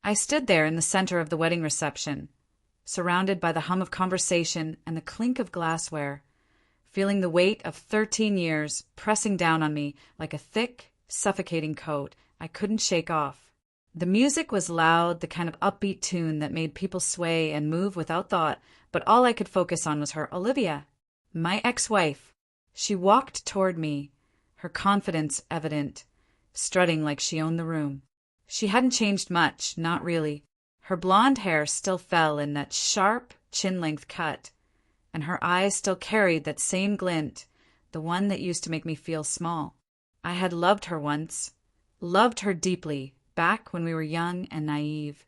I stood there in the center of the wedding reception, surrounded by the hum of conversation and the clink of glassware, feeling the weight of 13 years pressing down on me like a thick, suffocating coat I couldn't shake off. The music was loud, the kind of upbeat tune that made people sway and move without thought, but all I could focus on was her, Olivia, my ex-wife. She walked toward me, her confidence evident, strutting like she owned the room. She hadn't changed much, not really. Her blonde hair still fell in that sharp, chin-length cut, and her eyes still carried that same glint, the one that used to make me feel small. I had loved her once, loved her deeply, back when we were young and naive,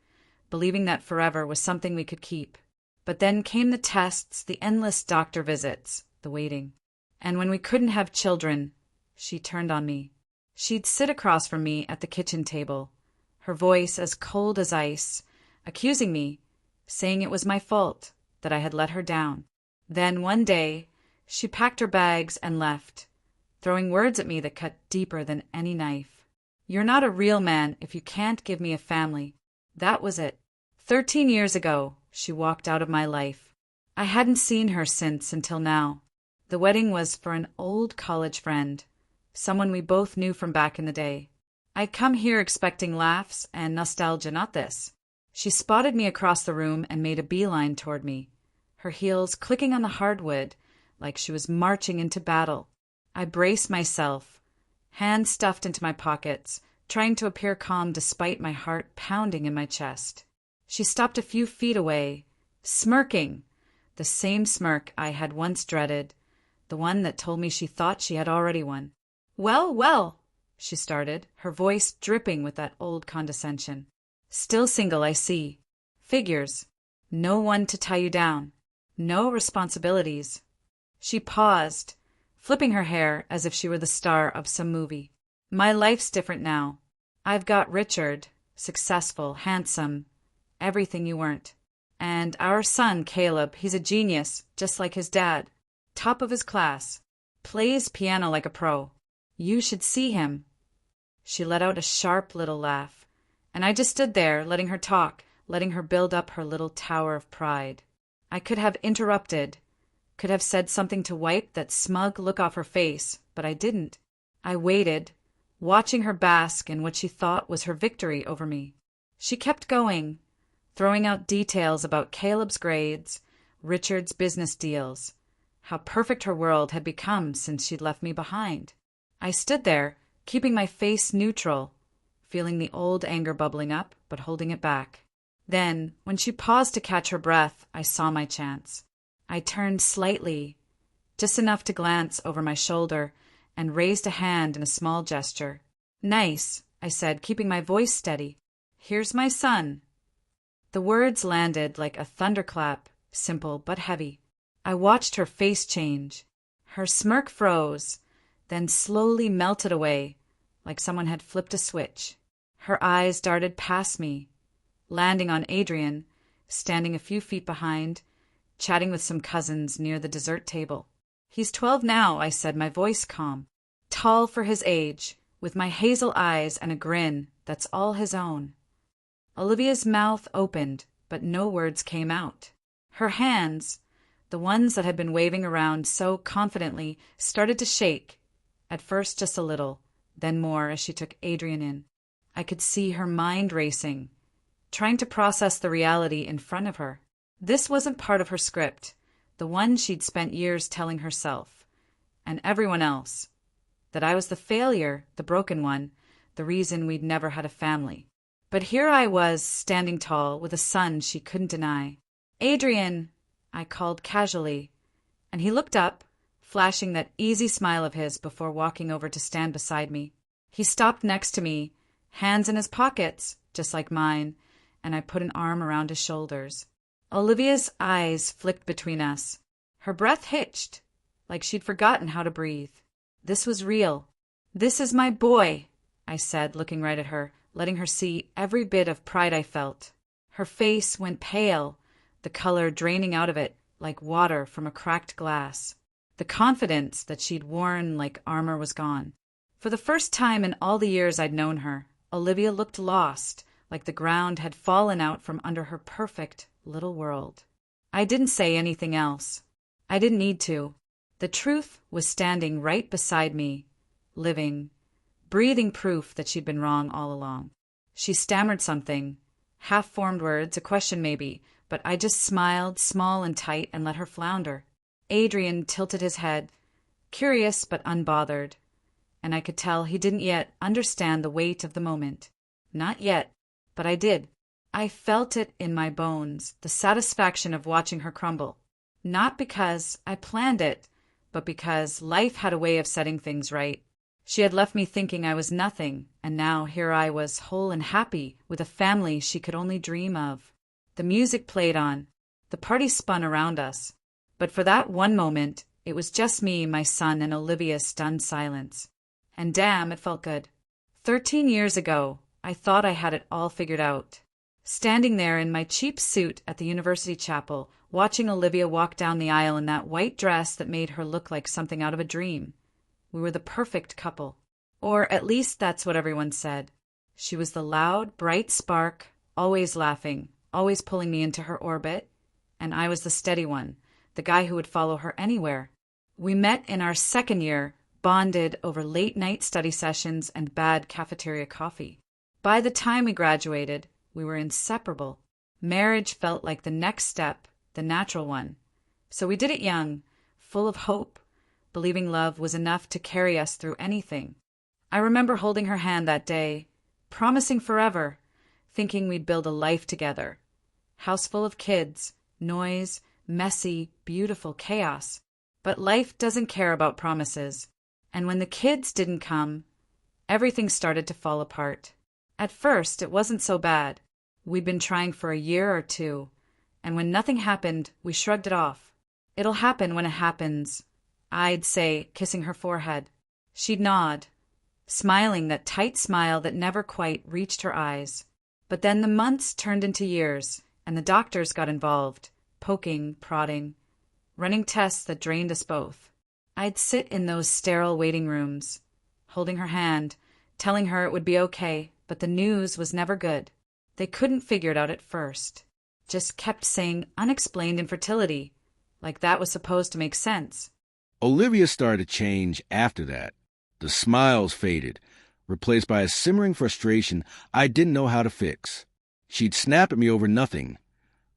believing that forever was something we could keep. But then came the tests, the endless doctor visits, the waiting. And when we couldn't have children, she turned on me. She'd sit across from me at the kitchen table, her voice as cold as ice, accusing me, saying it was my fault, that I had let her down. Then one day, she packed her bags and left, throwing words at me that cut deeper than any knife. You're not a real man if you can't give me a family. That was it. 13 years ago, she walked out of my life. I hadn't seen her since until now. The wedding was for an old college friend, someone we both knew from back in the day. I'd come here expecting laughs and nostalgia, not this. She spotted me across the room and made a beeline toward me, her heels clicking on the hardwood like she was marching into battle. I braced myself, hands stuffed into my pockets, trying to appear calm despite my heart pounding in my chest. She stopped a few feet away, smirking, the same smirk I had once dreaded, the one that told me she thought she had already won. Well, well, she started, her voice dripping with that old condescension. Still single, I see. Figures. No one to tie you down. No responsibilities. She paused, flipping her hair as if she were the star of some movie. My life's different now. I've got Richard, successful, handsome, everything you weren't. And our son, Caleb, he's a genius, just like his dad. Top of his class. Plays piano like a pro. You should see him. She let out a sharp little laugh, and I just stood there, letting her talk, letting her build up her little tower of pride. I could have interrupted, could have said something to wipe that smug look off her face, but I didn't. I waited, watching her bask in what she thought was her victory over me. She kept going, throwing out details about Caleb's grades, Richard's business deals, how perfect her world had become since she'd left me behind. I stood there, keeping my face neutral, feeling the old anger bubbling up, but holding it back. Then, when she paused to catch her breath, I saw my chance. I turned slightly, just enough to glance over my shoulder, and raised a hand in a small gesture. Nice, I said, keeping my voice steady. Here's my son. The words landed like a thunderclap, simple but heavy. I watched her face change. Her smirk froze, then slowly melted away, like someone had flipped a switch. Her eyes darted past me, landing on Adrian, standing a few feet behind, chatting with some cousins near the dessert table. He's 12 now, I said, my voice calm. Tall for his age, with my hazel eyes and a grin that's all his own. Olivia's mouth opened, but no words came out. Her hands, the ones that had been waving around so confidently, started to shake, at first just a little, then more as she took Adrian in. I could see her mind racing, trying to process the reality in front of her. This wasn't part of her script, the one she'd spent years telling herself, and everyone else, that I was the failure, the broken one, the reason we'd never had a family. But here I was, standing tall, with a son she couldn't deny. Adrian, I called casually, and he looked up, flashing that easy smile of his before walking over to stand beside me. He stopped next to me, hands in his pockets, just like mine, and I put an arm around his shoulders. Olivia's eyes flicked between us. Her breath hitched, like she'd forgotten how to breathe. This was real. This is my boy, I said, looking right at her, letting her see every bit of pride I felt. Her face went pale, the color draining out of it like water from a cracked glass. The confidence that she'd worn like armor was gone. For the first time in all the years I'd known her, Olivia looked lost, like the ground had fallen out from under her perfect little world. I didn't say anything else. I didn't need to. The truth was standing right beside me, living, breathing proof that she'd been wrong all along. She stammered something, half-formed words, a question maybe, but I just smiled, small and tight, and let her flounder. Adrian tilted his head, curious but unbothered, and I could tell he didn't yet understand the weight of the moment. Not yet, but I did. I felt it in my bones, the satisfaction of watching her crumble. Not because I planned it, but because life had a way of setting things right. She had left me thinking I was nothing, and now here I was whole and happy, with a family she could only dream of. The music played on. The party spun around us. But for that one moment, it was just me, my son, and Olivia's stunned silence. And damn, it felt good. 13 years ago, I thought I had it all figured out. Standing there in my cheap suit at the university chapel, watching Olivia walk down the aisle in that white dress that made her look like something out of a dream. We were the perfect couple. Or at least that's what everyone said. She was the loud, bright spark, always laughing, always pulling me into her orbit, and I was the steady one, the guy who would follow her anywhere. We met in our second year, bonded over late-night study sessions and bad cafeteria coffee. By the time we graduated, we were inseparable. Marriage felt like the next step, the natural one. So we did it young, full of hope, believing love was enough to carry us through anything. I remember holding her hand that day, promising forever, thinking we'd build a life together. House full of kids, noise, messy, beautiful chaos. But life doesn't care about promises. And when the kids didn't come, everything started to fall apart. At first, it wasn't so bad. We'd been trying for a year or two, and when nothing happened, we shrugged it off. It'll happen when it happens, I'd say, kissing her forehead. She'd nod, smiling that tight smile that never quite reached her eyes. But then the months turned into years, and the doctors got involved, poking, prodding, running tests that drained us both. I'd sit in those sterile waiting rooms, holding her hand, telling her it would be okay, but the news was never good. They couldn't figure it out at first. Just kept saying unexplained infertility, like that was supposed to make sense. Olivia started to change after that. The smiles faded, replaced by a simmering frustration I didn't know how to fix. She'd snap at me over nothing.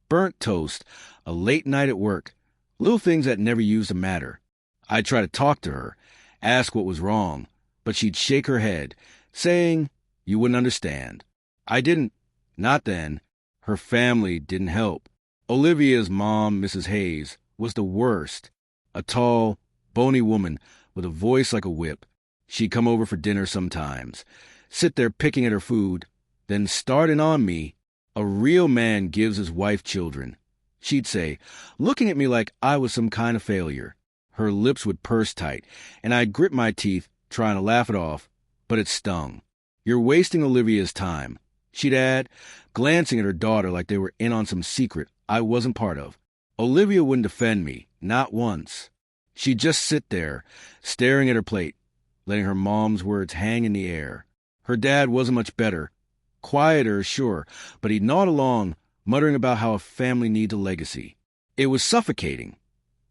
Burnt toast, a late night at work, little things that never used to matter. I'd try to talk to her, ask what was wrong, but she'd shake her head, saying, "You wouldn't understand." I didn't. Not then. Her family didn't help. Olivia's mom, Mrs. Hayes, was the worst. A tall, bony woman with a voice like a whip. She'd come over for dinner sometimes, sit there picking at her food, then start in on me. A real man gives his wife children, she'd say, looking at me like I was some kind of failure. Her lips would purse tight, and I'd grit my teeth, trying to laugh it off, but it stung. "You're wasting Olivia's time," she'd add, glancing at her daughter like they were in on some secret I wasn't part of. Olivia wouldn't defend me, not once. She'd just sit there, staring at her plate, letting her mom's words hang in the air. Her dad wasn't much better. Quieter, sure, but he'd nod along, muttering about how a family needs a legacy. It was suffocating,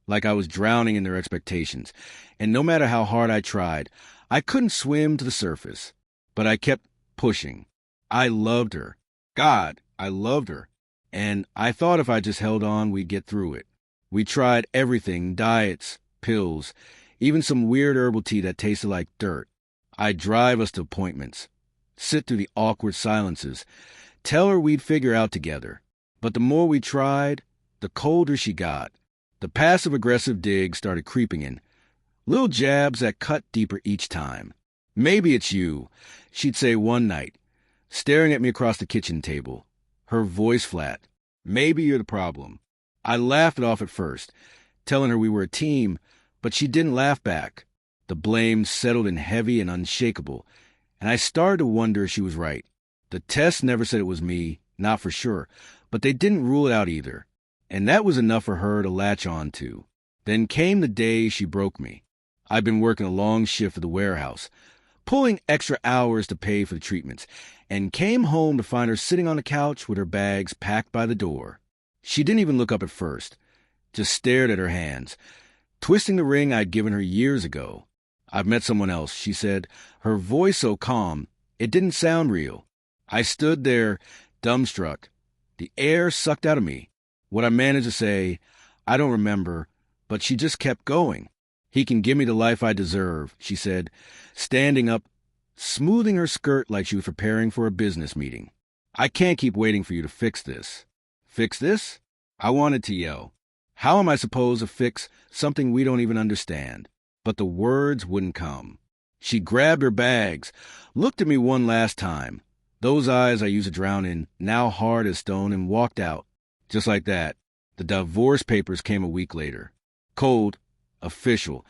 like I was drowning in their expectations, and no matter how hard I tried, I couldn't swim to the surface. But I kept pushing. I loved her. God, I loved her. And I thought if I just held on, we'd get through it. We tried everything, diets, pills, even some weird herbal tea that tasted like dirt. I'd drive us to appointments, sit through the awkward silences, tell her we'd figure out together. But the more we tried, the colder she got. The passive-aggressive dig started creeping in, little jabs that cut deeper each time. "Maybe it's you," she'd say one night, staring at me across the kitchen table, her voice flat. "Maybe you're the problem." I laughed it off at first, telling her we were a team, but she didn't laugh back. The blame settled in heavy and unshakable, and I started to wonder if she was right. The tests never said it was me, not for sure, but they didn't rule it out either, and that was enough for her to latch on to. Then came the day she broke me. I'd been working a long shift at the warehouse, pulling extra hours to pay for the treatments, and came home to find her sitting on the couch with her bags packed by the door. She didn't even look up at first, just stared at her hands, twisting the ring I'd given her years ago. "I've met someone else," she said, her voice so calm it didn't sound real. I stood there, dumbstruck. The air sucked out of me. What I managed to say, I don't remember, but she just kept going. "He can give me the life I deserve," she said, standing up, smoothing her skirt like she was preparing for a business meeting. "I can't keep waiting for you to fix this." "Fix this?" I wanted to yell. How am I supposed to fix something we don't even understand? But the words wouldn't come. She grabbed her bags, looked at me one last time, those eyes I used to drown in, now hard as stone, and walked out. Just like that, the divorce papers came a week later. Cold, official,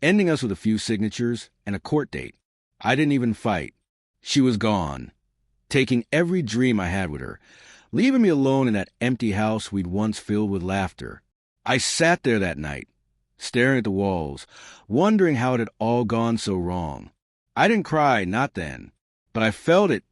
ending us with a few signatures and a court date. I didn't even fight. She was gone, taking every dream I had with her, leaving me alone in that empty house we'd once filled with laughter. I sat there that night, staring at the walls, wondering how it had all gone so wrong. I didn't cry, not then, but I felt it,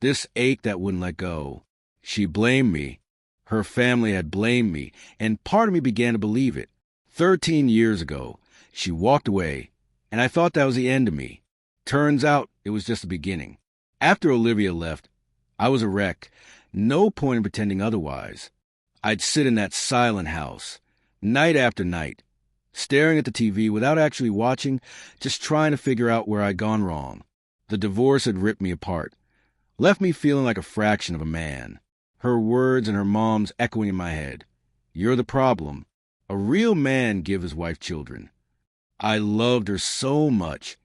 this ache that wouldn't let go. She blamed me. Her family had blamed me, and part of me began to believe it. 13 years ago, she walked away, and I thought that was the end of me. Turns out it was just the beginning. After Olivia left, I was a wreck. No point in pretending otherwise. I'd sit in that silent house, night after night, staring at the TV without actually watching, just trying to figure out where I'd gone wrong. The divorce had ripped me apart, left me feeling like a fraction of a man. Her words and her mom's echoing in my head. "You're the problem. A real man gives his wife children." I loved her so much,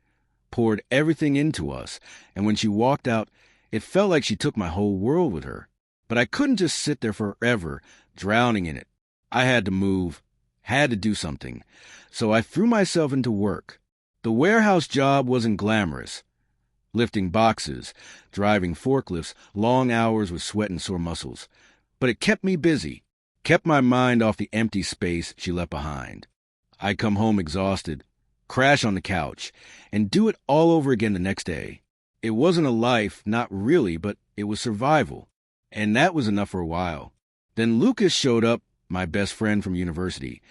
poured everything into us, and when she walked out, it felt like she took my whole world with her. But I couldn't just sit there forever, drowning in it. I had to move, had to do something. So I threw myself into work. The warehouse job wasn't glamorous. Lifting boxes, driving forklifts, long hours with sweat and sore muscles. But it kept me busy, kept my mind off the empty space she left behind. I'd come home exhausted, crash on the couch, and do it all over again the next day. It wasn't a life, not really, but it was survival. And that was enough for a while. Then Lucas showed up, my best friend from university,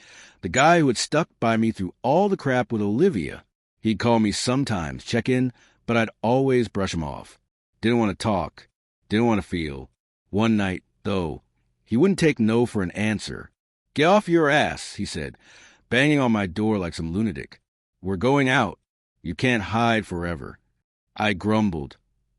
the guy who had stuck by me through all the crap with Olivia. He'd call me sometimes, check in, but I'd always brush him off. Didn't want to talk, didn't want to feel. One night, though, he wouldn't take no for an answer. "Get off your ass," he said, banging on my door like some lunatic. "We're going out. You can't hide forever." I grumbled,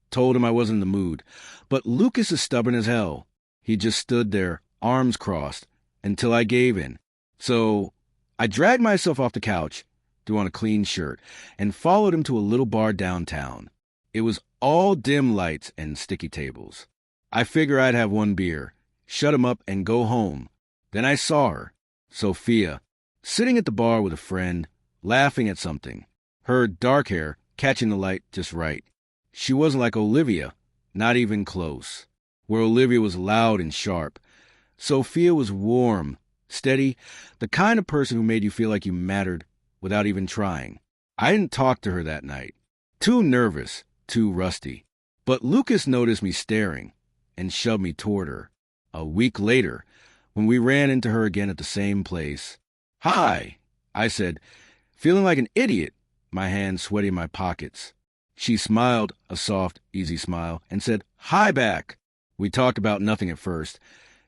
told him I wasn't in the mood. But Lucas is stubborn as hell. He just stood there, arms crossed, until I gave in. So I dragged myself off the couch, threw on a clean shirt, and followed him to a little bar downtown. It was all dim lights and sticky tables. I figured I'd have one beer, shut him up, and go home. Then I saw her, Sophia, sitting at the bar with a friend, laughing at something. Her dark hair catching the light just right. She wasn't like Olivia, not even close. Where Olivia was loud and sharp, Sophia was warm, steady, the kind of person who made you feel like you mattered without even trying. I didn't talk to her that night. Too nervous, too rusty. But Lucas noticed me staring and shoved me toward her. A week later, when we ran into her again at the same place. "Hi," I said, feeling like an idiot, my hands sweaty in my pockets. She smiled, a soft, easy smile, and said, "Hi back." We talked about nothing at first.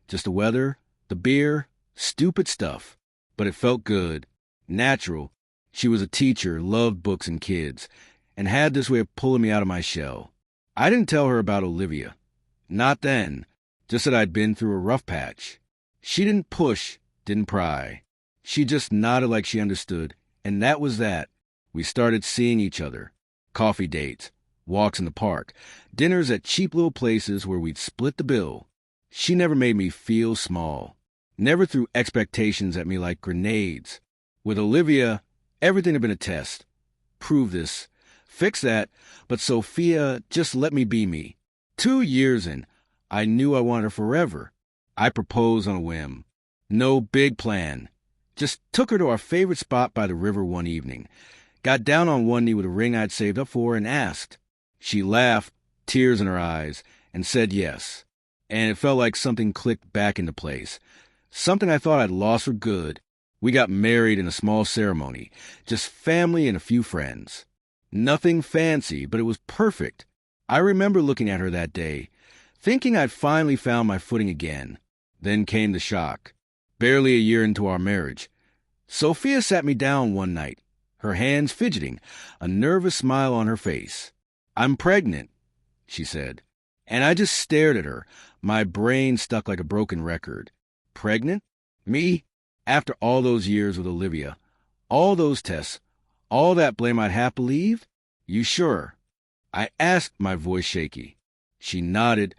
Just the weather, the beer, stupid stuff. But it felt good, natural. She was a teacher, loved books and kids, and had this way of pulling me out of my shell. I didn't tell her about Olivia. Not then. Just that I'd been through a rough patch. She didn't push, didn't pry. She just nodded like she understood, and that was that. We started seeing each other. Coffee dates, walks in the park, dinners at cheap little places where we'd split the bill. She never made me feel small. Never threw expectations at me like grenades. With Olivia, everything had been a test. Prove this, fix that, but Sophia just let me be me. 2 years in, I knew I wanted her forever. I proposed on a whim. No big plan. Just took her to our favorite spot by the river one evening. Got down on one knee with a ring I'd saved up for and asked. She laughed, tears in her eyes, and said yes. And it felt like something clicked back into place. Something I thought I'd lost for good. We got married in a small ceremony, just family and a few friends. Nothing fancy, but it was perfect. I remember looking at her that day, thinking I'd finally found my footing again. Then came the shock. Barely a year into our marriage, Sophia sat me down one night, her hands fidgeting, a nervous smile on her face. "I'm pregnant," she said. And I just stared at her, my brain stuck like a broken record. Pregnant? Me? After all those years with Olivia, all those tests, all that blame I'd half believed? "You sure?" I asked, my voice shaky. She nodded,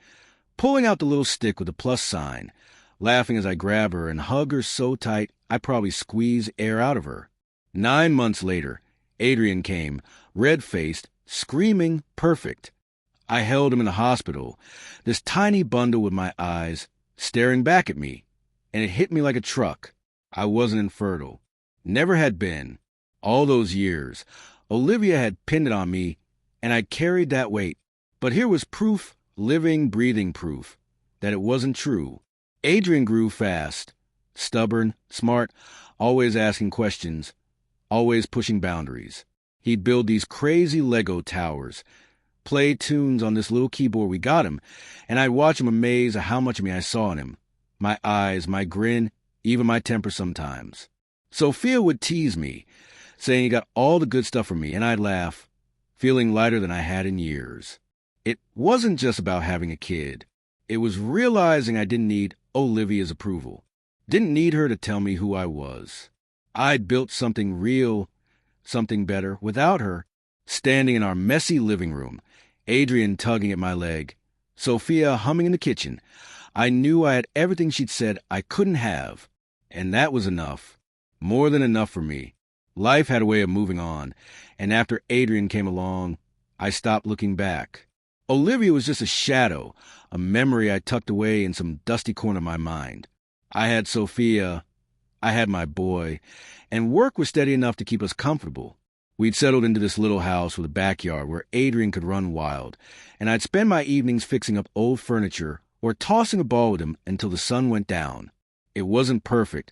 pulling out the little stick with the plus sign, laughing as I grab her and hug her so tight I probably squeeze air out of her. 9 months later, Adrian came, red-faced, screaming, perfect. I held him in the hospital, this tiny bundle with my eyes, staring back at me, and it hit me like a truck. I wasn't infertile. Never had been. All those years, Olivia had pinned it on me, and I carried that weight. But here was proof, living, breathing proof, that it wasn't true. Adrian grew fast, stubborn, smart, always asking questions, always pushing boundaries. He'd build these crazy Lego towers, play tunes on this little keyboard we got him, and I'd watch him amazed at how much of me I saw in him. My eyes, my grin, even my temper sometimes. Sophia would tease me, saying he got all the good stuff from me, and I'd laugh, feeling lighter than I had in years. It wasn't just about having a kid. It was realizing I didn't need Olivia's approval. Didn't need her to tell me who I was. I'd built something real, something better, without her, standing in our messy living room, Adrian tugging at my leg, Sophia humming in the kitchen. I knew I had everything she'd said I couldn't have, and that was enough. More than enough for me. Life had a way of moving on, and after Adrian came along, I stopped looking back. Olivia was just a shadow, a memory I tucked away in some dusty corner of my mind. I had Sophia, I had my boy, and work was steady enough to keep us comfortable. We'd settled into this little house with a backyard where Adrian could run wild, and I'd spend my evenings fixing up old furniture or tossing a ball with him until the sun went down. It wasn't perfect.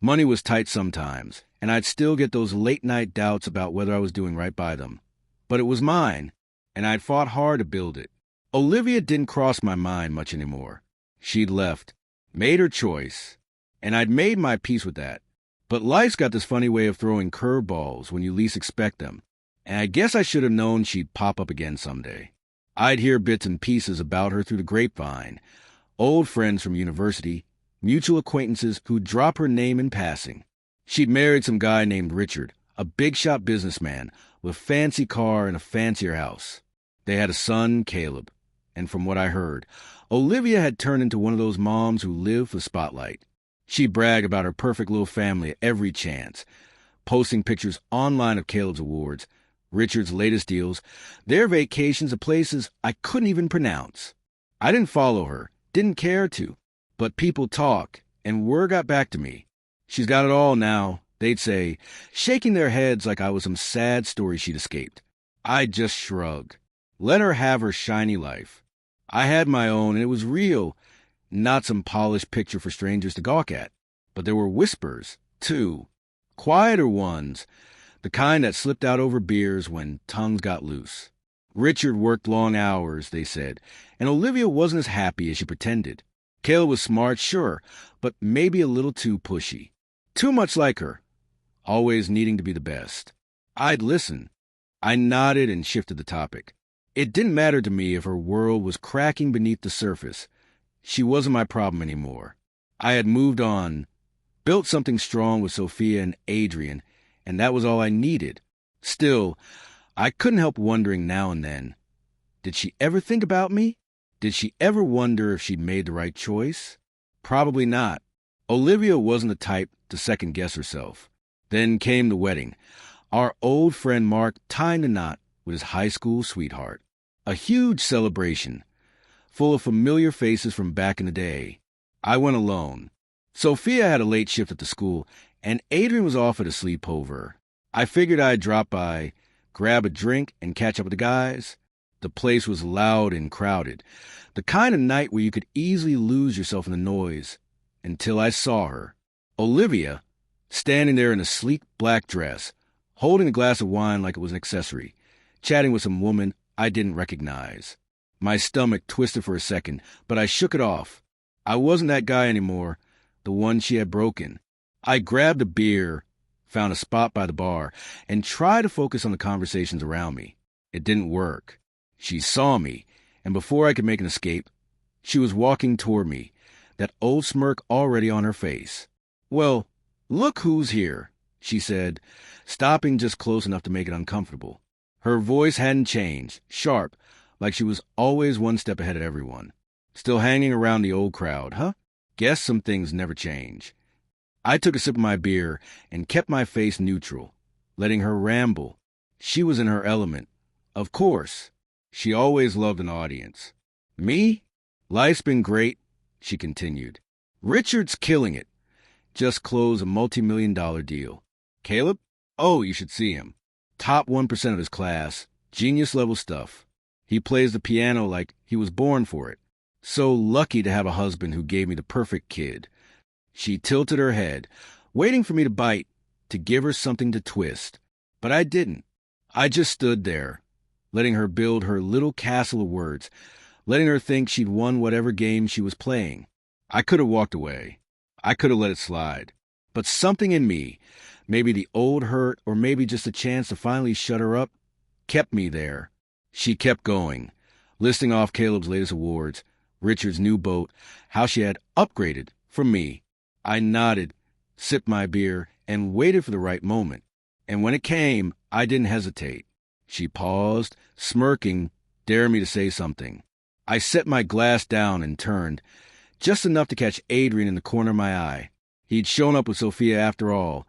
Money was tight sometimes, and I'd still get those late-night doubts about whether I was doing right by them. But it was mine, and I'd fought hard to build it. Olivia didn't cross my mind much anymore. She'd left, made her choice, and I'd made my peace with that. But life's got this funny way of throwing curveballs when you least expect them, and I guess I should have known she'd pop up again someday. I'd hear bits and pieces about her through the grapevine, old friends from university, mutual acquaintances who'd drop her name in passing. She'd married some guy named Richard, a big-shot businessman with a fancy car and a fancier house. They had a son, Caleb, and from what I heard, Olivia had turned into one of those moms who live for the spotlight. She'd brag about her perfect little family at every chance, posting pictures online of Caleb's awards, Richard's latest deals, their vacations to places I couldn't even pronounce. I didn't follow her, didn't care to, but people talk, and word got back to me. "She's got it all now," they'd say, shaking their heads like I was some sad story she'd escaped. I'd just shrug. Let her have her shiny life. I had my own, and it was real, not some polished picture for strangers to gawk at. But there were whispers, too. Quieter ones, the kind that slipped out over beers when tongues got loose. Richard worked long hours, they said, and Olivia wasn't as happy as she pretended. Caleb was smart, sure, but maybe a little too pushy. Too much like her, always needing to be the best. I'd listen. I nodded and shifted the topic. It didn't matter to me if her world was cracking beneath the surface. She wasn't my problem anymore. I had moved on, built something strong with Sophia and Adrian, and that was all I needed. Still, I couldn't help wondering now and then, did she ever think about me? Did she ever wonder if she'd made the right choice? Probably not. Olivia wasn't the type to second-guess herself. Then came the wedding. Our old friend Mark tying the knot with his high school sweetheart. A huge celebration, full of familiar faces from back in the day. I went alone. Sophia had a late shift at the school, and Adrian was off at a sleepover. I figured I'd drop by, grab a drink, and catch up with the guys. The place was loud and crowded, the kind of night where you could easily lose yourself in the noise, until I saw her. Olivia, standing there in a sleek black dress, holding a glass of wine like it was an accessory, chatting with some woman I didn't recognize. My stomach twisted for a second, but I shook it off. I wasn't that guy anymore, the one she had broken. I grabbed a beer, found a spot by the bar, and tried to focus on the conversations around me. It didn't work. She saw me, and before I could make an escape, she was walking toward me, that old smirk already on her face. "Well, look who's here," she said, stopping just close enough to make it uncomfortable. Her voice hadn't changed, sharp, like she was always one step ahead of everyone. "Still hanging around the old crowd, huh? Guess some things never change." I took a sip of my beer and kept my face neutral, letting her ramble. She was in her element. Of course. She always loved an audience. "Me? Life's been great," she continued. "Richard's killing it. Just closed a multi-million-dollar deal. Caleb? Oh, you should see him. Top 1% of his class. Genius-level stuff. He plays the piano like he was born for it. So lucky to have a husband who gave me the perfect kid." She tilted her head, waiting for me to bite, to give her something to twist. But I didn't. I just stood there, letting her build her little castle of words, letting her think she'd won whatever game she was playing. I could have walked away. I could have let it slide. But something in me, maybe the old hurt or maybe just a chance to finally shut her up, kept me there. She kept going, listing off Caleb's latest awards, Richard's new boat, how she had upgraded from me. I nodded, sipped my beer, and waited for the right moment. And when it came, I didn't hesitate. She paused, smirking, daring me to say something. I set my glass down and turned, just enough to catch Adrian in the corner of my eye. He'd shown up with Sophia after all,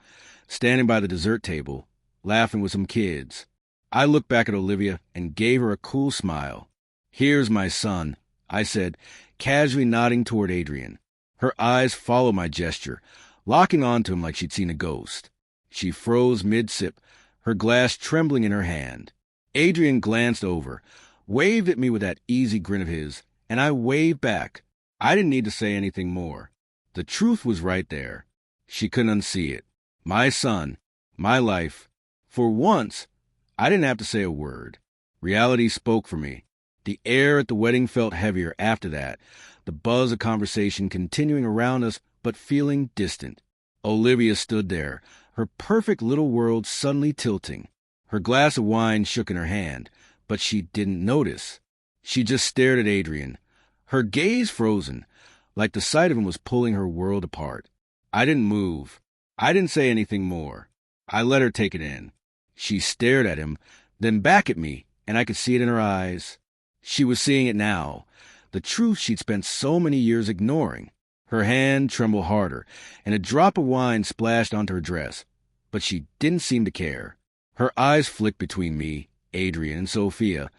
standing by the dessert table, laughing with some kids. I looked back at Olivia and gave her a cool smile. "Here's my son," I said, casually nodding toward Adrian. Her eyes followed my gesture, locking onto him like she'd seen a ghost. She froze mid-sip, her glass trembling in her hand. Adrian glanced over, waved at me with that easy grin of his, and I waved back. I didn't need to say anything more. The truth was right there. She couldn't unsee it. My son, my life. For once, I didn't have to say a word. Reality spoke for me. The air at the wedding felt heavier after that, the buzz of conversation continuing around us but feeling distant. Olivia stood there, her perfect little world suddenly tilting. Her glass of wine shook in her hand, but she didn't notice. She just stared at Adrian, her gaze frozen, like the sight of him was pulling her world apart. I didn't move. I didn't say anything more. I let her take it in. She stared at him, then back at me, and I could see it in her eyes. She was seeing it now, the truth she'd spent so many years ignoring. Her hand trembled harder, and a drop of wine splashed onto her dress, but she didn't seem to care. Her eyes flicked between me, Adrian, and Sophia,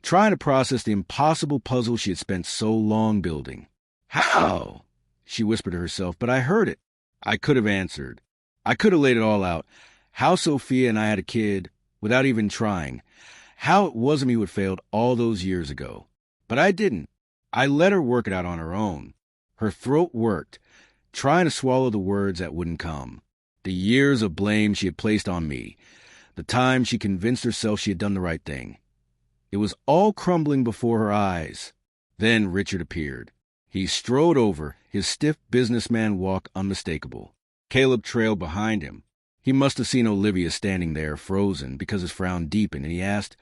trying to process the impossible puzzle she had spent so long building. "How?" she whispered to herself, but I heard it. I could have answered. I could have laid it all out. How Sophia and I had a kid, without even trying. How it wasn't me who had failed all those years ago. But I didn't. I let her work it out on her own. Her throat worked, trying to swallow the words that wouldn't come. The years of blame she had placed on me. The time she convinced herself she had done the right thing. It was all crumbling before her eyes. Then Richard appeared. He strode over, his stiff businessman walk unmistakable. Caleb trailed behind him. He must have seen Olivia standing there, frozen, because his frown deepened, and he asked,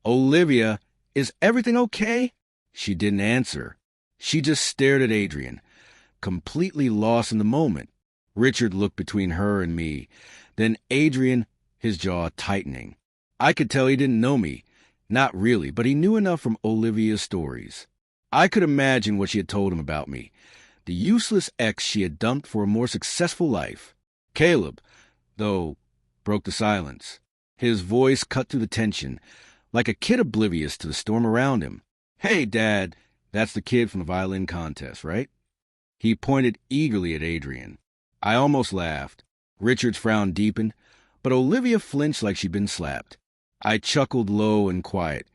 "Olivia, is everything okay?" She didn't answer. She just stared at Adrian, completely lost in the moment. Richard looked between her and me, then Adrian, his jaw tightening. I could tell he didn't know me. Not really, but he knew enough from Olivia's stories. I could imagine what she had told him about me, the useless ex she had dumped for a more successful life. Caleb, though, broke the silence. His voice cut through the tension, like a kid oblivious to the storm around him. "Hey, Dad, that's the kid from the violin contest, right?" He pointed eagerly at Adrian. I almost laughed. Richard's frown deepened, but Olivia flinched like she'd been slapped. I chuckled low and quiet.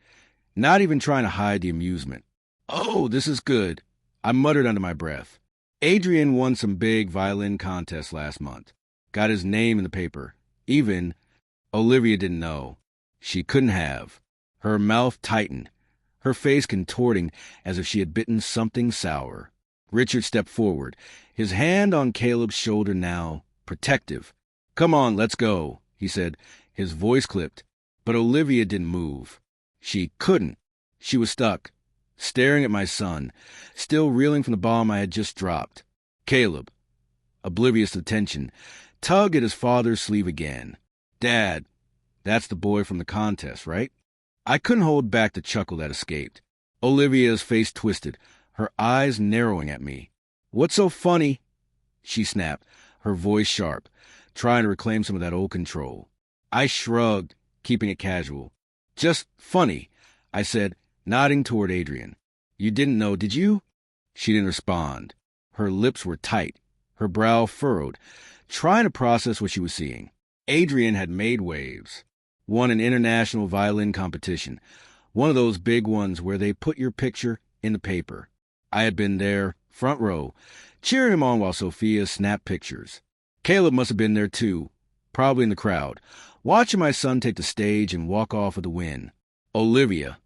not even trying to hide the amusement. "Oh, this is good," I muttered under my breath. "Adrian won some big violin contest last month. Got his name in the paper. Even Olivia didn't know. She couldn't have. Her mouth tightened, her face contorting as if she had bitten something sour. Richard stepped forward, his hand on Caleb's shoulder now, protective. "Come on, let's go," he said, his voice clipped. But Olivia didn't move. She couldn't. She was stuck, staring at my son, still reeling from the bomb I had just dropped. Caleb, oblivious to the tension, tugged at his father's sleeve again. "Dad, that's the boy from the contest, right?" I couldn't hold back the chuckle that escaped. Olivia's face twisted, her eyes narrowing at me. "What's so funny?" she snapped, her voice sharp, trying to reclaim some of that old control. I shrugged, keeping it casual. "Just funny," I said, nodding toward Adrian. "You didn't know, did you?" She didn't respond. Her lips were tight, her brow furrowed, trying to process what she was seeing. Adrian had made waves. Won an international violin competition, one of those big ones where they put your picture in the paper. I had been there, front row, cheering him on while Sophia snapped pictures. Caleb must have been there too, probably in the crowd, watching my son take the stage and walk off with the win. Olivia,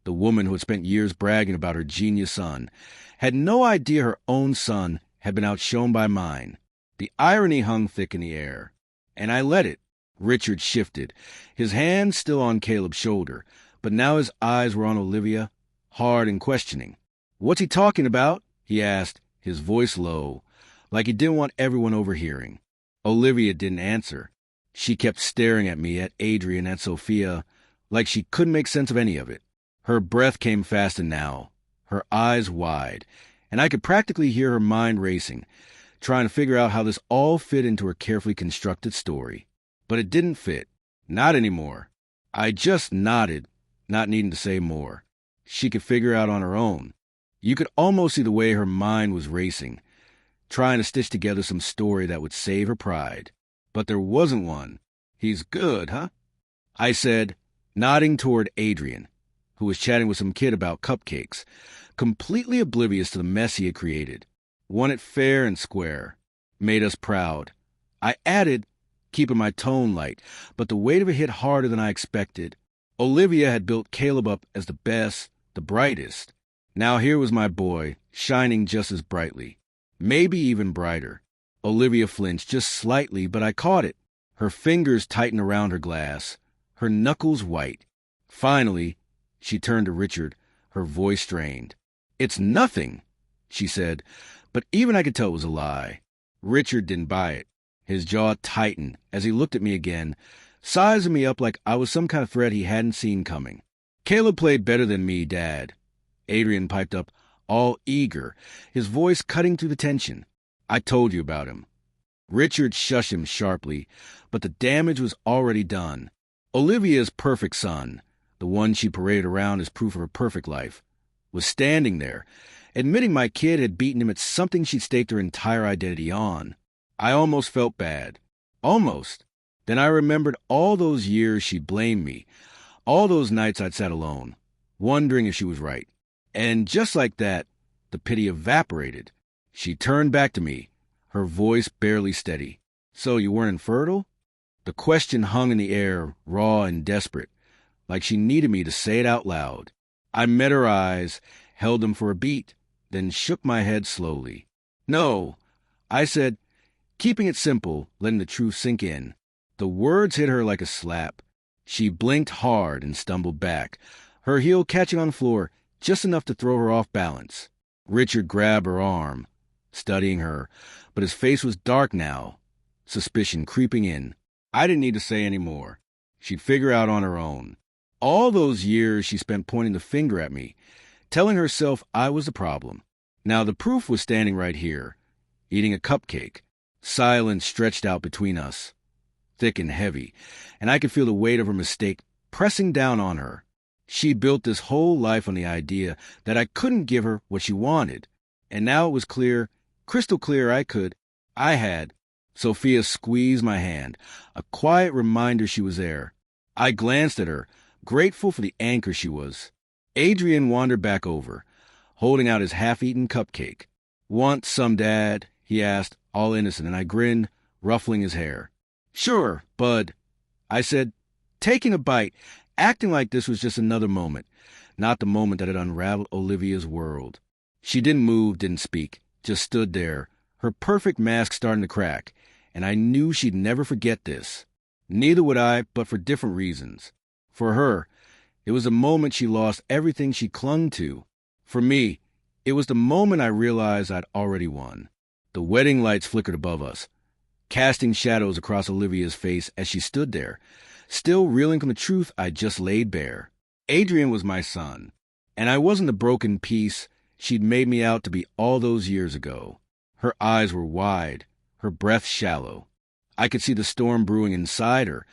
the woman who had spent years bragging about her genius son, had no idea her own son had been outshone by mine. The irony hung thick in the air, and I let it. Richard shifted, his hand still on Caleb's shoulder, but now his eyes were on Olivia, hard and questioning. "What's he talking about?" he asked, his voice low, like he didn't want everyone overhearing. Olivia didn't answer. She kept staring at me, at Adrian, at Sophia, like she couldn't make sense of any of it. Her breath came faster now, her eyes wide, and I could practically hear her mind racing, trying to figure out how this all fit into her carefully constructed story. But it didn't fit. Not anymore. I just nodded, not needing to say more. She could figure out on her own. You could almost see the way her mind was racing, trying to stitch together some story that would save her pride. But there wasn't one. "He's good, huh?" I said, nodding toward Adrian, who was chatting with some kid about cupcakes, completely oblivious to the mess he had created. Won it fair and square. Made us proud. I added, keeping my tone light, but the weight of it hit harder than I expected. Olivia had built Caleb up as the best, the brightest. Now here was my boy, shining just as brightly. Maybe even brighter. Olivia flinched just slightly, but I caught it. Her fingers tightened around her glass, her knuckles white. Finally, she turned to Richard, her voice strained. "It's nothing," she said, but even I could tell it was a lie. Richard didn't buy it. His jaw tightened as he looked at me again, sizing me up like I was some kind of threat he hadn't seen coming. "Caleb played better than me, Dad," Adrian piped up, all eager, his voice cutting through the tension. "I told you about him." Richard shushed him sharply, but the damage was already done. Olivia's perfect son, the one she paraded around as proof of her perfect life, was standing there, admitting my kid had beaten him at something she'd staked her entire identity on. I almost felt bad. Almost. Then I remembered all those years she blamed me, all those nights I'd sat alone, wondering if she was right. And just like that, the pity evaporated. She turned back to me, her voice barely steady. "So you weren't infertile?" The question hung in the air, raw and desperate, like she needed me to say it out loud. I met her eyes, held them for a beat, then shook my head slowly. "No," I said, keeping it simple, letting the truth sink in. The words hit her like a slap. She blinked hard and stumbled back, her heel catching on the floor just enough to throw her off balance. Richard grabbed her arm, studying her, but his face was dark now, suspicion creeping in. I didn't need to say any more. She'd figure out on her own. All those years she spent pointing the finger at me, telling herself I was the problem. Now the proof was standing right here, eating a cupcake. Silence stretched out between us, thick and heavy, and I could feel the weight of her mistake pressing down on her. She built this whole life on the idea that I couldn't give her what she wanted, and now it was clear, crystal clear I had. Sophia squeezed my hand, a quiet reminder she was there. I glanced at her, grateful for the anchor she was. Adrian wandered back over, holding out his half-eaten cupcake. "Want some, Dad?" he asked, all innocent, and I grinned, ruffling his hair. "Sure, bud," I said, taking a bite, acting like this was just another moment, not the moment that had unraveled Olivia's world. She didn't move, didn't speak, just stood there, her perfect mask starting to crack, and I knew she'd never forget this. Neither would I, but for different reasons. For her, it was the moment she lost everything she clung to. For me, it was the moment I realized I'd already won. The wedding lights flickered above us, casting shadows across Olivia's face as she stood there, still reeling from the truth I'd just laid bare. Adrian was my son, and I wasn't the broken piece she'd made me out to be all those years ago. Her eyes were wide, her breath shallow. I could see the storm brewing inside her,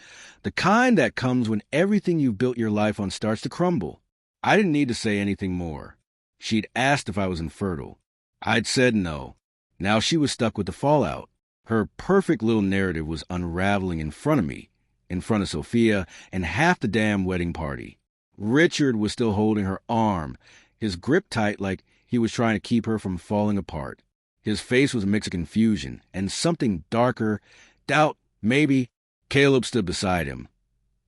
the kind that comes when everything you've built your life on starts to crumble. I didn't need to say anything more. She'd asked if I was infertile. I'd said no. Now she was stuck with the fallout. Her perfect little narrative was unraveling in front of me, in front of Sophia, and half the damn wedding party. Richard was still holding her arm, his grip tight like he was trying to keep her from falling apart. His face was a mix of confusion and something darker, doubt, maybe. Caleb stood beside him,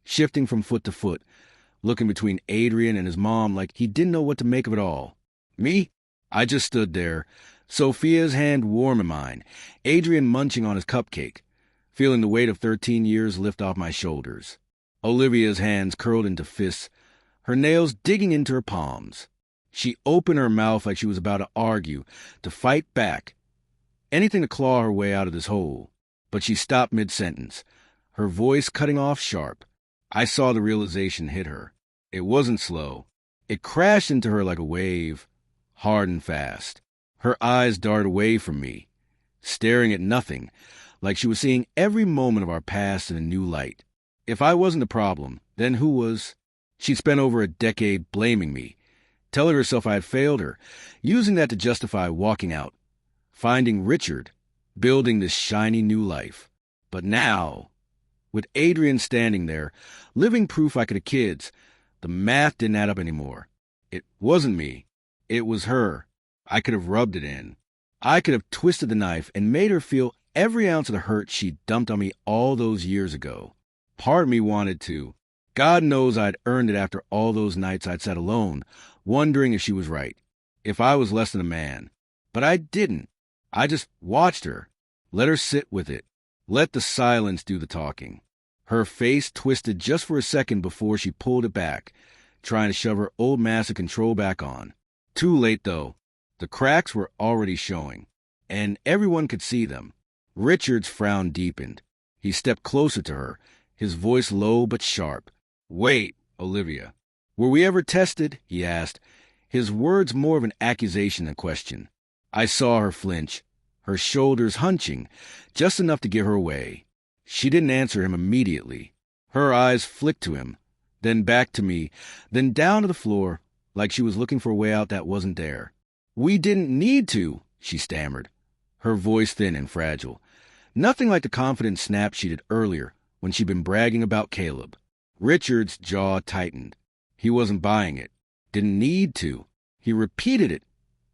shifting from foot to foot, looking between Adrian and his mom like he didn't know what to make of it all. Me? I just stood there, Sophia's hand warm in mine, Adrian munching on his cupcake, feeling the weight of 13 years lift off my shoulders. Olivia's hands curled into fists, her nails digging into her palms. She opened her mouth like she was about to argue, to fight back, anything to claw her way out of this hole. But she stopped mid-sentence, her voice cutting off sharp. I saw the realization hit her. It wasn't slow. It crashed into her like a wave, hard and fast. Her eyes darted away from me, staring at nothing, like she was seeing every moment of our past in a new light. If I wasn't the problem, then who was? She'd spent over a decade blaming me, telling herself I had failed her, using that to justify walking out, finding Richard, building this shiny new life. But now, with Adrian standing there, living proof I could have kids, the math didn't add up anymore. It wasn't me. It was her. I could have rubbed it in. I could have twisted the knife and made her feel every ounce of the hurt she dumped on me all those years ago. Part of me wanted to. God knows I'd earned it after all those nights I'd sat alone, wondering if she was right, if I was less than a man. But I didn't. I just watched her, let her sit with it, let the silence do the talking. Her face twisted just for a second before she pulled it back, trying to shove her old mask of control back on. Too late, though. The cracks were already showing, and everyone could see them. Richard's frown deepened. He stepped closer to her, his voice low but sharp. "Wait, Olivia. Were we ever tested?" he asked, his words more of an accusation than question. I saw her flinch, her shoulders hunching, just enough to give her away. She didn't answer him immediately. Her eyes flicked to him, then back to me, then down to the floor, like she was looking for a way out that wasn't there. "We didn't need to," she stammered, her voice thin and fragile. Nothing like the confident snap she did earlier when she'd been bragging about Caleb. Richard's jaw tightened. He wasn't buying it. Didn't need to. He repeated it,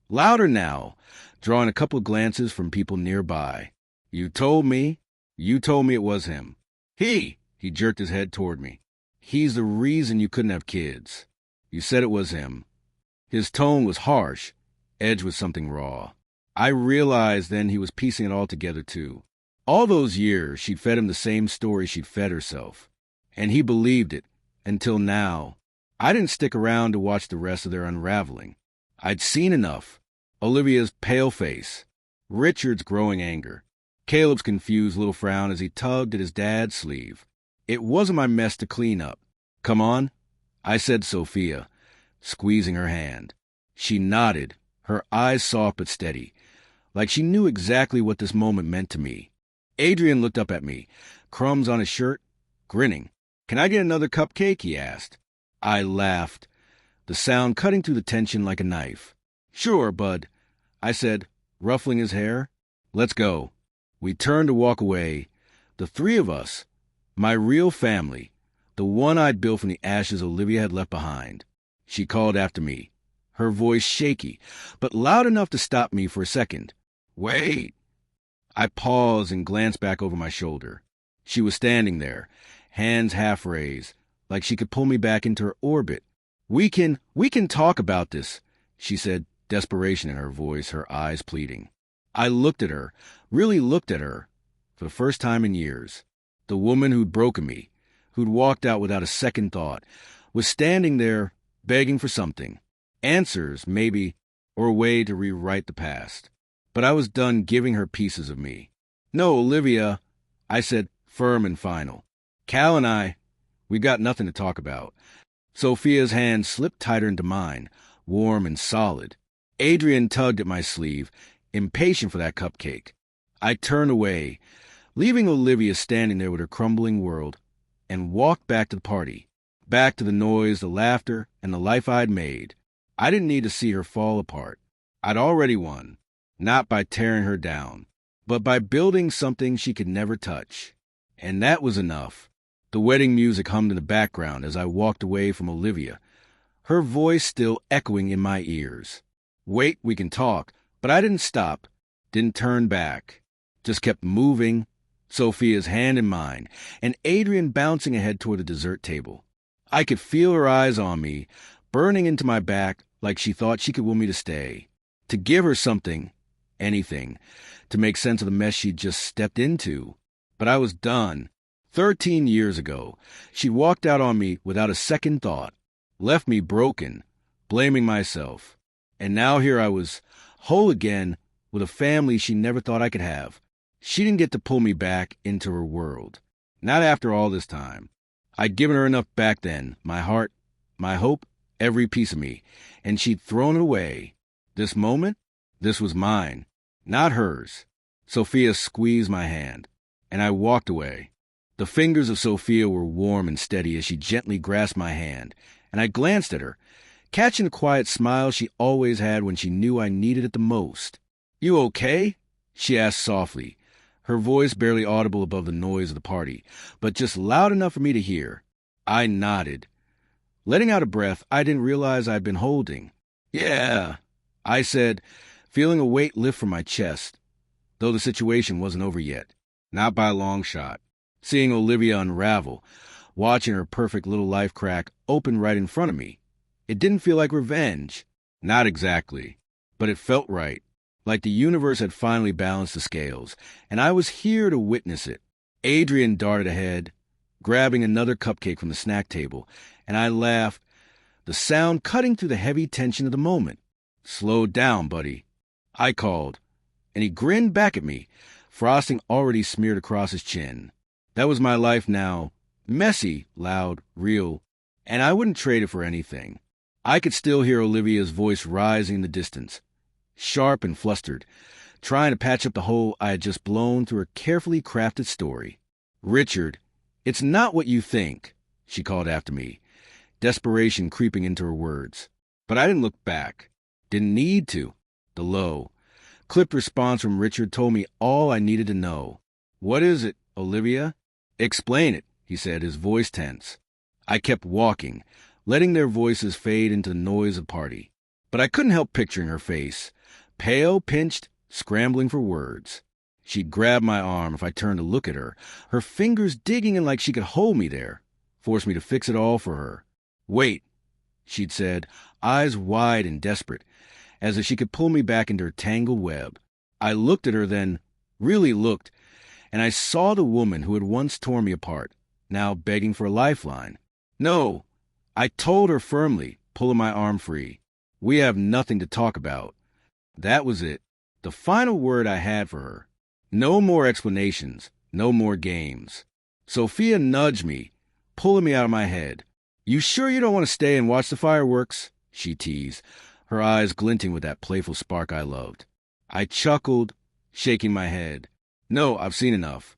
louder now, drawing a couple of glances from people nearby. You told me it was him." He jerked his head toward me. "He's the reason you couldn't have kids. You said it was him." His tone was harsh, edged with something raw. I realized then he was piecing it all together, too. All those years, she'd fed him the same story she'd fed herself. And he believed it, until now. I didn't stick around to watch the rest of their unraveling. I'd seen enough. Olivia's pale face, Richard's growing anger, Caleb's confused little frown as he tugged at his dad's sleeve. It wasn't my mess to clean up. "Come on," I said to Sophia, squeezing her hand. She nodded, her eyes soft but steady, like she knew exactly what this moment meant to me. Adrian looked up at me, crumbs on his shirt, grinning. "Can I get another cupcake?" he asked. I laughed, the sound cutting through the tension like a knife. "Sure, bud," I said, ruffling his hair. "Let's go." We turned to walk away, the three of us, my real family, the one I'd built from the ashes Olivia had left behind. she called after me, her voice shaky, but loud enough to stop me for a second. Wait. I paused and glanced back over my shoulder. She was standing there, hands half raised, like she could pull me back into her orbit. We can talk about this, she said, desperation in her voice, her eyes pleading. I looked at her, really looked at her, for the first time in years. The woman who'd broken me, who'd walked out without a second thought, was standing there, begging for something. Answers, maybe, or a way to rewrite the past. But I was done giving her pieces of me. No, Olivia, I said, firm and final. Cal and we got nothing to talk about. Sophia's hand slipped tighter into mine, warm and solid. Adrian tugged at my sleeve, impatient for that cupcake. I turned away, leaving Olivia standing there with her crumbling world, and walked back to the party, back to the noise, the laughter, and the life I'd made. I didn't need to see her fall apart. I'd already won, not by tearing her down, but by building something she could never touch. And that was enough. The wedding music hummed in the background as I walked away from Olivia, her voice still echoing in my ears. Wait, we can talk. But I didn't stop, didn't turn back, just kept moving, Sophia's hand in mine, and Adrian bouncing ahead toward the dessert table. I could feel her eyes on me, burning into my back like she thought she could will me to stay, to give her something, anything, to make sense of the mess she'd just stepped into. But I was done. 13 years ago, she'd walked out on me without a second thought, left me broken, blaming myself. And now here I was, whole again, with a family she never thought I could have. She didn't get to pull me back into her world. Not after all this time. I'd given her enough back then, my heart, my hope, every piece of me, and she'd thrown it away. This moment, this was mine, not hers. Sophia squeezed my hand, and I walked away. The fingers of Sophia were warm and steady as she gently grasped my hand, and I glanced at her, catching the quiet smile she always had when she knew I needed it the most. You okay? She asked softly, her voice barely audible above the noise of the party, but just loud enough for me to hear. I nodded. Letting out a breath I didn't realize I'd been holding. Yeah, I said, feeling a weight lift from my chest, though the situation wasn't over yet. Not by a long shot. Seeing Olivia unravel, watching her perfect little life crack open right in front of me, it didn't feel like revenge. Not exactly. But it felt right. Like the universe had finally balanced the scales, and I was here to witness it. Adrian darted ahead, grabbing another cupcake from the snack table, and I laughed, the sound cutting through the heavy tension of the moment. Slow down, buddy, I called, and he grinned back at me, frosting already smeared across his chin. That was my life now, messy, loud, real, and I wouldn't trade it for anything. I could still hear Olivia's voice rising in the distance, sharp and flustered, trying to patch up the hole I had just blown through her carefully crafted story. Richard, it's not what you think, she called after me, desperation creeping into her words. But I didn't look back. Didn't need to. The low, clipped response from Richard told me all I needed to know. What is it, Olivia? Explain it, he said, his voice tense. I kept walking, letting their voices fade into the noise of the party. But I couldn't help picturing her face, pale, pinched, scrambling for words. She'd grab my arm if I turned to look at her, her fingers digging in like she could hold me there, force me to fix it all for her. Wait, she'd said, eyes wide and desperate, as if she could pull me back into her tangled web. I looked at her then, really looked, and I saw the woman who had once torn me apart, now begging for a lifeline. No, I told her firmly, pulling my arm free. We have nothing to talk about. That was it, the final word I had for her. No more explanations, no more games. Sophia nudged me, pulling me out of my head. You sure you don't want to stay and watch the fireworks? She teased, her eyes glinting with that playful spark I loved. I chuckled, shaking my head. No, I've seen enough.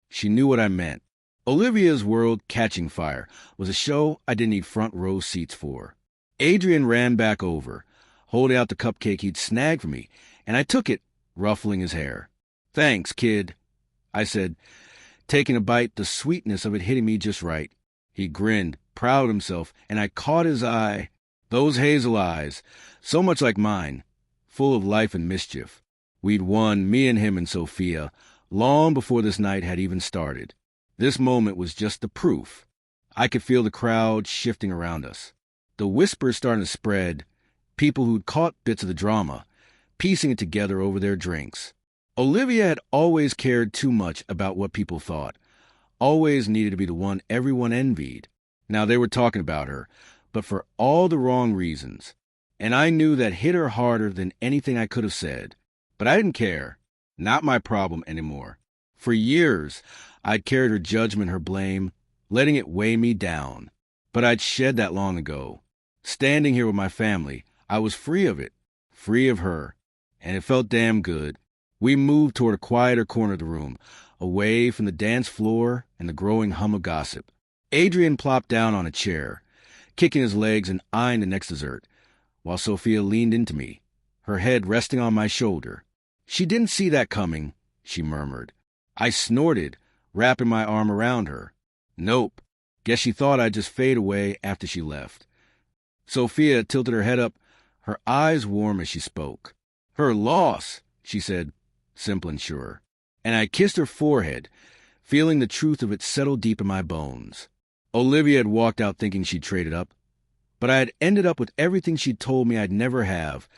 She knew what I meant. Olivia's World Catching Fire was a show I didn't need front row seats for. Adrian ran back over, holding out the cupcake he'd snagged for me, and I took it, ruffling his hair. Thanks, kid, I said, taking a bite, the sweetness of it hitting me just right. He grinned, proud of himself, and I caught his eye. Those hazel eyes, so much like mine, full of life and mischief. We'd won, me and him and Sophia, long before this night had even started. This moment was just the proof. I could feel the crowd shifting around us. The whispers starting to spread, people who'd caught bits of the drama, piecing it together over their drinks. Olivia had always cared too much about what people thought, always needed to be the one everyone envied. Now they were talking about her, but for all the wrong reasons. And I knew that hit her harder than anything I could have said. But I didn't care. Not my problem anymore. For years, I'd carried her judgment, her blame, letting it weigh me down. But I'd shed that long ago. Standing here with my family, I was free of it, free of her. And it felt damn good. We moved toward a quieter corner of the room, away from the dance floor and the growing hum of gossip. Adrian plopped down on a chair, kicking his legs and eyeing the next dessert, while Sophia leaned into me, her head resting on my shoulder. She didn't see that coming, she murmured. I snorted, wrapping my arm around her. Nope. Guess she thought I'd just fade away after she left. Sophia tilted her head up, her eyes warm as she spoke. Her loss, she said, simple and sure. And I kissed her forehead, feeling the truth of it settle deep in my bones. Olivia had walked out thinking she'd traded up, but I had ended up with everything she'd told me I'd never have.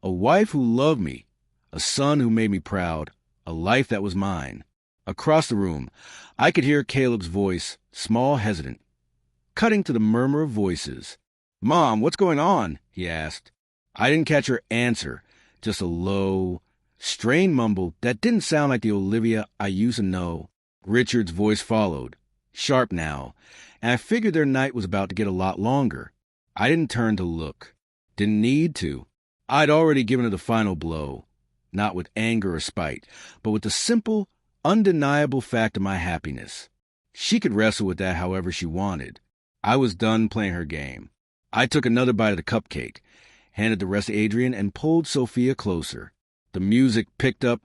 A wife who loved me, a son who made me proud, a life that was mine. Across the room, I could hear Caleb's voice, small, hesitant, cutting to the murmur of voices. "Mom, what's going on?" he asked. I didn't catch her answer, just a low, strained mumble that didn't sound like the Olivia I used to know. Richard's voice followed, sharp now, and I figured their night was about to get a lot longer. I didn't turn to look. Didn't need to. I'd already given her the final blow, not with anger or spite, but with the simple, undeniable fact of my happiness. She could wrestle with that however she wanted. I was done playing her game. I took another bite of the cupcake, handed the rest to Adrian, and pulled Sophia closer. The music picked up,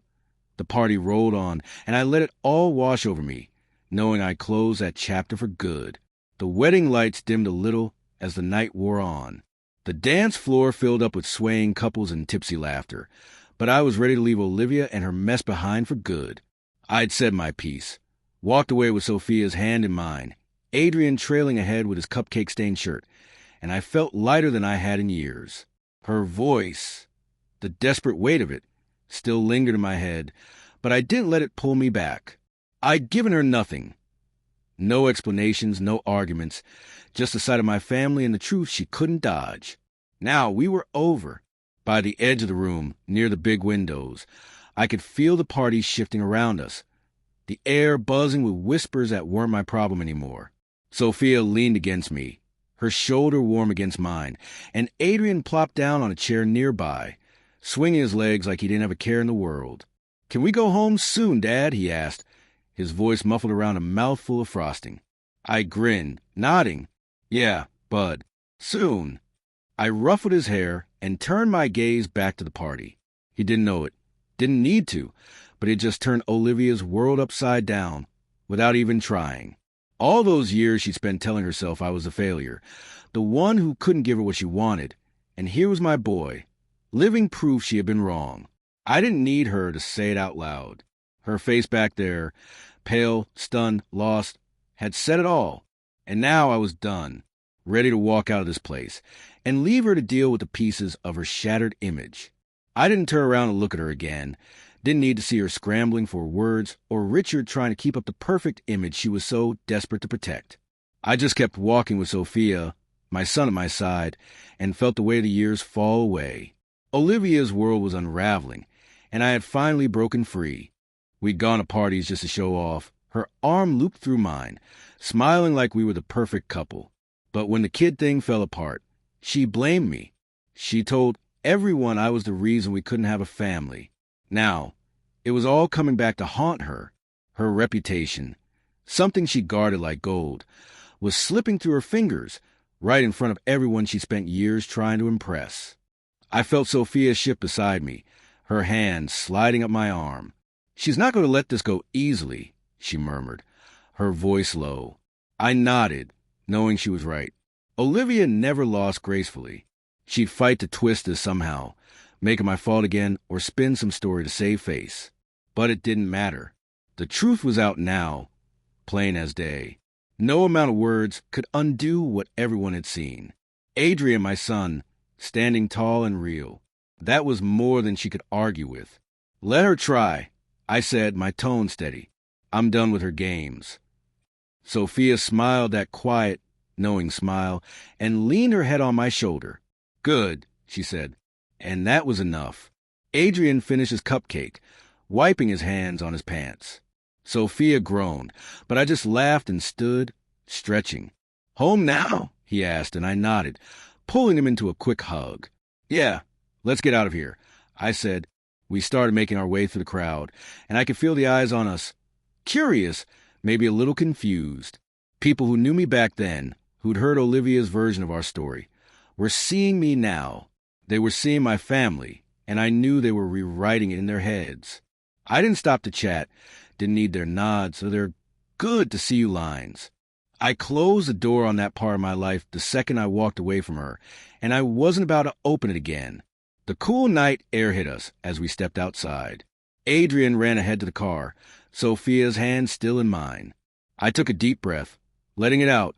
the party rolled on, and I let it all wash over me, knowing I closed that chapter for good. The wedding lights dimmed a little as the night wore on. The dance floor filled up with swaying couples and tipsy laughter, but I was ready to leave Olivia and her mess behind for good. I'd said my piece, walked away with Sophia's hand in mine, Adrian trailing ahead with his cupcake-stained shirt, and I felt lighter than I had in years. Her voice, the desperate weight of it, still lingered in my head, but I didn't let it pull me back. I'd given her nothing. No explanations, no arguments, just the sight of my family and the truth she couldn't dodge. Now we were over. By the edge of the room, near the big windows, I could feel the party shifting around us, the air buzzing with whispers that weren't my problem anymore. Sophia leaned against me, her shoulder warm against mine, and Adrian plopped down on a chair nearby, swinging his legs like he didn't have a care in the world. "Can we go home soon, Dad?" he asked, his voice muffled around a mouthful of frosting. I grinned, nodding. "Yeah, Bud. Soon." I ruffled his hair and turned my gaze back to the party. He didn't know it, didn't need to, but it just turned Olivia's world upside down, without even trying. All those years she'd spent telling herself I was a failure, the one who couldn't give her what she wanted, and here was my boy, living proof she had been wrong. I didn't need her to say it out loud. Her face back there, pale, stunned, lost, had said it all, and now I was done, ready to walk out of this place, and leave her to deal with the pieces of her shattered image. I didn't turn around and look at her again, didn't need to see her scrambling for words or Richard trying to keep up the perfect image she was so desperate to protect. I just kept walking with Sophia, my son at my side, and felt the weight of the years fall away. Olivia's world was unraveling, and I had finally broken free. We'd gone to parties just to show off, her arm looped through mine, smiling like we were the perfect couple. But when the kid thing fell apart, she blamed me. She told everyone I was the reason we couldn't have a family. Now, it was all coming back to haunt her. Her reputation, something she guarded like gold, was slipping through her fingers, right in front of everyone she spent years trying to impress. I felt Sophia shift beside me, her hand sliding up my arm. "She's not going to let this go easily," she murmured, her voice low. I nodded, knowing she was right. Olivia never lost gracefully. She'd fight to twist us somehow, making my fault again or spin some story to save face. But it didn't matter. The truth was out now, plain as day. No amount of words could undo what everyone had seen. Adrian, my son, standing tall and real. That was more than she could argue with. Let her try, I said, my tone steady. I'm done with her games. Sophia smiled that quiet, knowing smile, and leaned her head on my shoulder. Good, she said, and that was enough. Adrian finished his cupcake, wiping his hands on his pants. Sophia groaned, but I just laughed and stood, stretching. Home now? He asked, and I nodded, pulling him into a quick hug. Yeah, let's get out of here, I said. We started making our way through the crowd, and I could feel the eyes on us. Curious, maybe a little confused. People who knew me back then, who'd heard Olivia's version of our story, were seeing me now. They were seeing my family, and I knew they were rewriting it in their heads. I didn't stop to chat, didn't need their nods or their good to see you lines. I closed the door on that part of my life the second I walked away from her, and I wasn't about to open it again. The cool night air hit us as we stepped outside. Adrian ran ahead to the car, Sophia's hand still in mine. I took a deep breath, letting it out,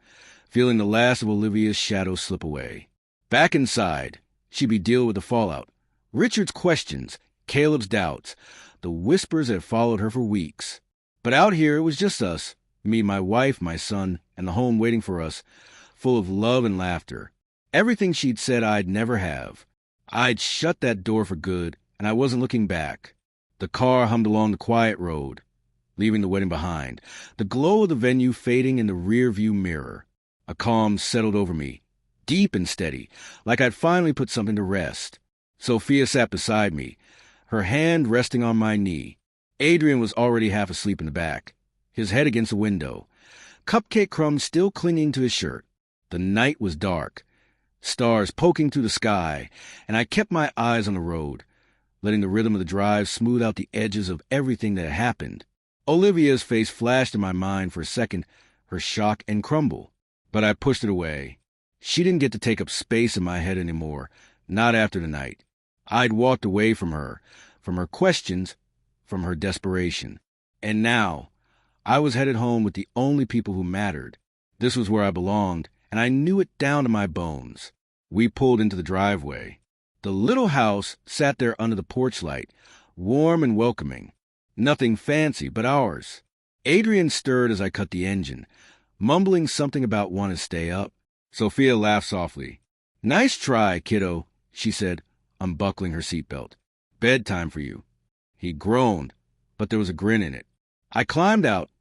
feeling the last of Olivia's shadow slip away. Back inside, she'd be dealing with the fallout. Richard's questions, Caleb's doubts, the whispers that had followed her for weeks. But out here it was just us, me, my wife, my son, and the home waiting for us, full of love and laughter. Everything she'd said I'd never have. I'd shut that door for good, and I wasn't looking back. The car hummed along the quiet road, leaving the wedding behind, the glow of the venue fading in the rear-view mirror. A calm settled over me, deep and steady, like I'd finally put something to rest. Sophia sat beside me, her hand resting on my knee. Adrian was already half asleep in the back, his head against the window, cupcake crumbs still clinging to his shirt. The night was dark, stars poking through the sky, and I kept my eyes on the road, letting the rhythm of the drive smooth out the edges of everything that had happened. Olivia's face flashed in my mind for a second, her shock and crumble, but I pushed it away. She didn't get to take up space in my head anymore, not after the night. I'd walked away from her questions, from her desperation. And now, I was headed home with the only people who mattered. This was where I belonged, and I knew it down to my bones. We pulled into the driveway. The little house sat there under the porch light, warm and welcoming. Nothing fancy, but ours. Adrian stirred as I cut the engine, mumbling something about wanting to stay up. Sophia laughed softly. Nice try, kiddo, she said, unbuckling her seatbelt. Bedtime for you. He groaned, but there was a grin in it. I climbed out,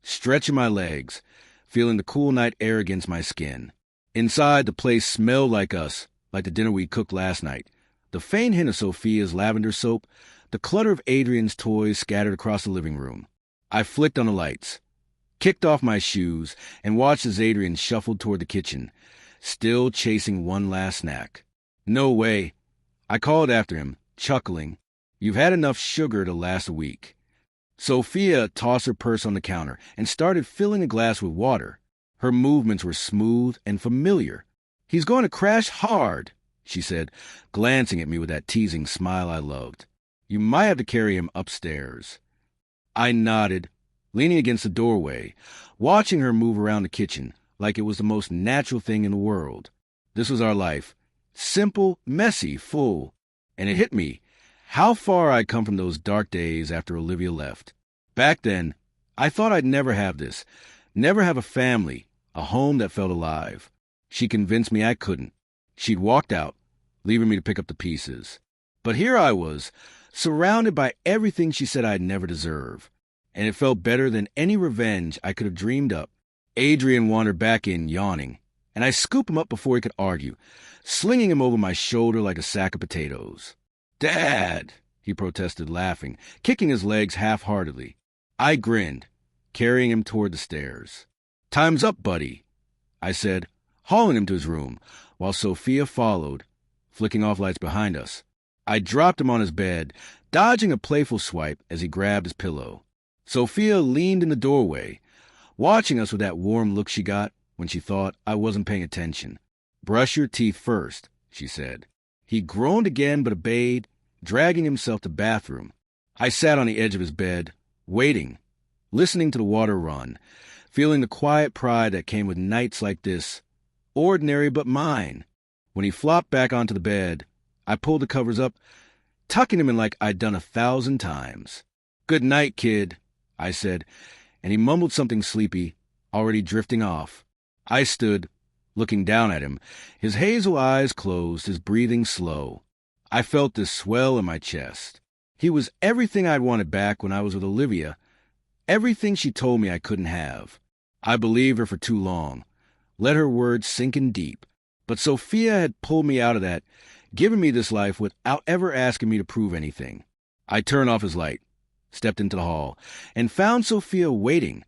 stretching my legs, feeling the cool night air against my skin. Inside, the place smelled like us, like the dinner we cooked last night. The faint hint of Sophia's lavender soap, the clutter of Adrian's toys scattered across the living room. I flicked on the lights, kicked off my shoes, and watched as Adrian shuffled toward the kitchen, still chasing one last snack. No way. I called after him, chuckling. You've had enough sugar to last a week. Sophia tossed her purse on the counter and started filling a glass with water. Her movements were smooth and familiar. He's going to crash hard, she said, glancing at me with that teasing smile I loved. You might have to carry him upstairs. I nodded, leaning against the doorway, watching her move around the kitchen like it was the most natural thing in the world. This was our life. Simple, messy, full. And it hit me how far I'd come from those dark days after Olivia left. Back then, I thought I'd never have this, never have a family, a home that felt alive. She convinced me I couldn't. She'd walked out, leaving me to pick up the pieces. But here I was, surrounded by everything she said I'd never deserve. And it felt better than any revenge I could have dreamed up. Adrian wandered back in, yawning, and I scooped him up before he could argue, slinging him over my shoulder like a sack of potatoes. Dad, he protested, laughing, kicking his legs half-heartedly. I grinned, carrying him toward the stairs. Time's up, buddy, I said, hauling him to his room, while Sophia followed, flicking off lights behind us. I dropped him on his bed, dodging a playful swipe as he grabbed his pillow. Sophia leaned in the doorway, watching us with that warm look she got when she thought I wasn't paying attention. "Brush your teeth first," she said. He groaned again but obeyed, dragging himself to the bathroom. I sat on the edge of his bed, waiting, listening to the water run, feeling the quiet pride that came with nights like this, ordinary but mine. When he flopped back onto the bed, I pulled the covers up, tucking him in like I'd done 1,000 times. "Good night, kid," I said, and he mumbled something sleepy, already drifting off. I stood, looking down at him, his hazel eyes closed, his breathing slow. I felt this swell in my chest. He was everything I'd wanted back when I was with Olivia, everything she told me I couldn't have. I believed her for too long, let her words sink in deep. But Sophia had pulled me out of that, given me this life without ever asking me to prove anything. I turned off his light, stepped into the hall, and found Sophia waiting,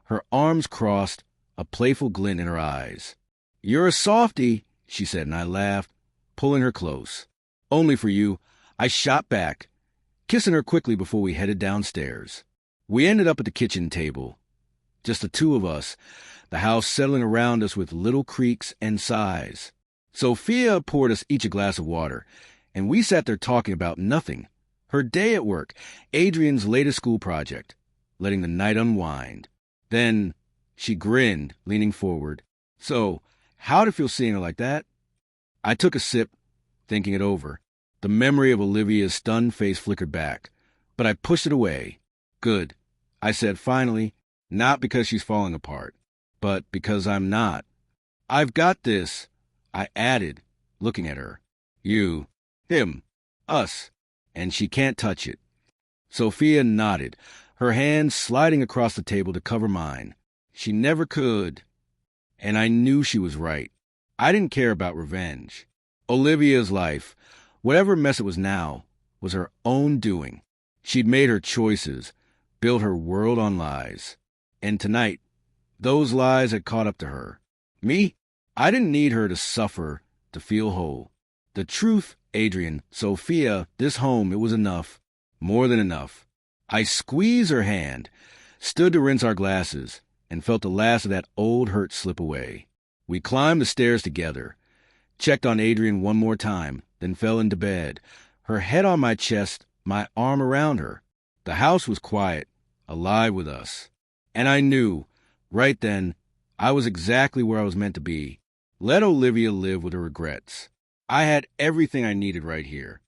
her arms crossed, a playful glint in her eyes. "You're a softy," she said, and I laughed, pulling her close. "Only for you," I shot back, kissing her quickly before we headed downstairs. We ended up at the kitchen table, just the two of us, the house settling around us with little creaks and sighs. Sophia poured us each a glass of water, and we sat there talking about nothing. Her day at work, Adrian's latest school project, letting the night unwind. Then she grinned, leaning forward. "So, how'd it feel seeing her like that?" I took a sip, thinking it over. The memory of Olivia's stunned face flickered back, but I pushed it away. "Good," I said finally, not because she's falling apart, but because I'm not. "I've got this," I added, looking at her. "You, him, us, and she can't touch it." Sophia nodded, her hand sliding across the table to cover mine. She never could. And I knew she was right. I didn't care about revenge. Olivia's life, whatever mess it was now, was her own doing. She'd made her choices, built her world on lies. And tonight, those lies had caught up to her. Me? I didn't need her to suffer to feel whole. The truth, Adrian, Sophia, this home, it was enough. More than enough. I squeezed her hand, stood to rinse our glasses, and felt the last of that old hurt slip away. We climbed the stairs together, checked on Adrian one more time, then fell into bed, her head on my chest, my arm around her. The house was quiet, alive with us. And I knew, right then, I was exactly where I was meant to be. Let Olivia live with her regrets. I had everything I needed right here.